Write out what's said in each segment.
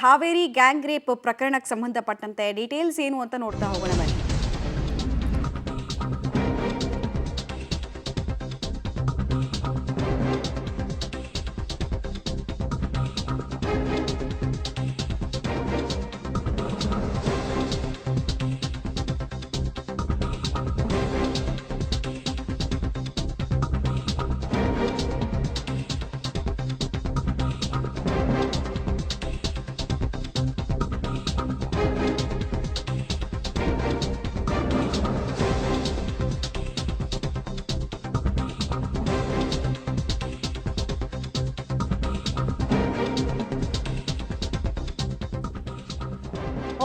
Haveri gang rape ಪ್ರಕರಣಕ್ಕೆ ಸಂಬಂಧಪಟ್ಟಂತೆ details ಏನು ಅಂತ ನೋಡ್ತಾ ಹೋಗೋಣ ಬನ್ನಿ.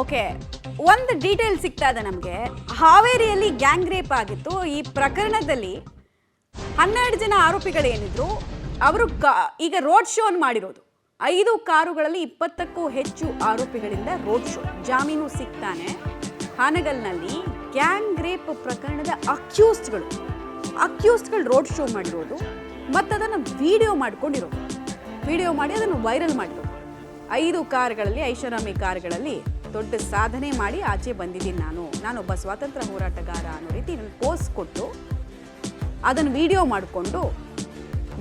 ಓಕೆ, ಒಂದು ಡೀಟೇಲ್ ಸಿಗ್ತಾ ಇದೆ ನಮಗೆ. ಹಾವೇರಿಯಲ್ಲಿ ಗ್ಯಾಂಗ್ ರೇಪ್ ಆಗಿತ್ತು. ಈ ಪ್ರಕರಣದಲ್ಲಿ 12 ಜನ ಆರೋಪಿಗಳೇನಿದ್ರು ಅವರು ಈಗ ರೋಡ್ ಶೋ ಮಾಡಿರೋದು. 5 ಕಾರುಗಳಲ್ಲಿ 20ಕ್ಕೂ ಹೆಚ್ಚು ಆರೋಪಿಗಳಿಂದ ರೋಡ್ ಶೋ. ಜಾಮೀನು ಸಿಗ್ತಾನೆ. ಹಾನಗಲ್ನಲ್ಲಿ ಗ್ಯಾಂಗ್ ರೇಪ್ ಪ್ರಕರಣದ ಅಕ್ಯೂಸ್ಡ್ಗಳು ರೋಡ್ ಶೋ ಮಾಡಿರೋದು ಮತ್ತು ಅದನ್ನು ವಿಡಿಯೋ ಮಾಡಿ ಅದನ್ನು ವೈರಲ್ ಮಾಡಿರೋದು. 5 ಕಾರುಗಳಲ್ಲಿ, ಐಷಾರಾಮಿ ಕಾರುಗಳಲ್ಲಿ ದೊಡ್ಡ ಸಾಧನೆ ಮಾಡಿ ಆಚೆ ಬಂದಿದ್ದೀನಿ, ನಾನೊಬ್ಬ ಸ್ವಾತಂತ್ರ್ಯ ಹೋರಾಟಗಾರ ಅನ್ನೋ ರೀತಿ ಪೋಸ್ಟ್ ಕೊಟ್ಟು ಅದನ್ನು ವಿಡಿಯೋ ಮಾಡಿಕೊಂಡು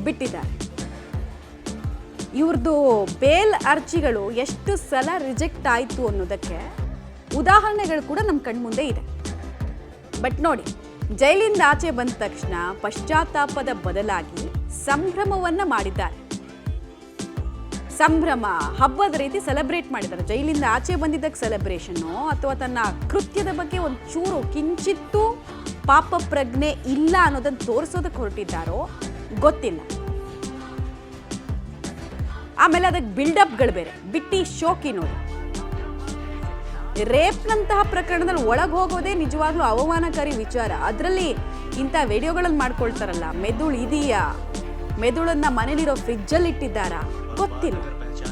ಬಿಟ್ಟಿದ್ದಾರೆ. ಇವ್ರದ್ದು ಬೇಲ್ ಅರ್ಜಿಗಳು ಎಷ್ಟು ಸಲ ರಿಜೆಕ್ಟ್ ಆಯಿತು ಅನ್ನೋದಕ್ಕೆ ಉದಾಹರಣೆಗಳು ಕೂಡ ನಮ್ಮ ಕಣ್ಮುಂದೆ ಇದೆ. ಬಟ್ ನೋಡಿ, ಜೈಲಿಂದ ಆಚೆ ಬಂದ ತಕ್ಷಣ ಪಶ್ಚಾತ್ತಾಪದ ಬದಲಾಗಿ ಸಂಭ್ರಮವನ್ನು ಮಾಡಿದ್ದಾರೆ. ಸಂಭ್ರಮ, ಹಬ್ಬದ ರೀತಿ ಸೆಲೆಬ್ರೇಟ್ ಮಾಡಿದ್ದಾರೆ. ಜೈಲಿಂದ ಆಚೆ ಬಂದಿದ್ದಕ್ಕೆ ಸೆಲೆಬ್ರೇಷನ್ನು ಅಥವಾ ತನ್ನ ಕೃತ್ಯದ ಬಗ್ಗೆ ಒಂದು ಚೂರು ಕಿಂಚಿತ್ತೂ ಪಾಪ ಪ್ರಜ್ಞೆ ಇಲ್ಲ ಅನ್ನೋದನ್ನು ತೋರಿಸೋದಕ್ಕೆ ಹೊರಟಿದ್ದಾರೋ ಗೊತ್ತಿಲ್ಲ. ಆಮೇಲೆ ಅದಕ್ಕೆ ಬಿಲ್ಡಪ್ಗಳು ಬೇರೆ, ಬಿಟ್ಟಿ ಶೋಕಿ ನೋಡಿ. ರೇಪ್ನಂತಹ ಪ್ರಕರಣದಲ್ಲಿ ಒಳಗೆ ಹೋಗೋದೇ ನಿಜವಾಗ್ಲೂ ಅವಮಾನಕಾರಿ ವಿಚಾರ. ಅದರಲ್ಲಿ ಇಂಥ ವಿಡಿಯೋಗಳನ್ನು ಮಾಡ್ಕೊಳ್ತಾರಲ್ಲ, ಮೆದುಳು ಇದೆಯಾ, ಮೆದುಳನ್ನ ಮನೇಲಿರೋ ಫ್ರಿಜ್ಜಲ್ಲಿ ಇಟ್ಟಿದ್ದಾರಾ ಗೊತ್ತಿಲ್ಲ.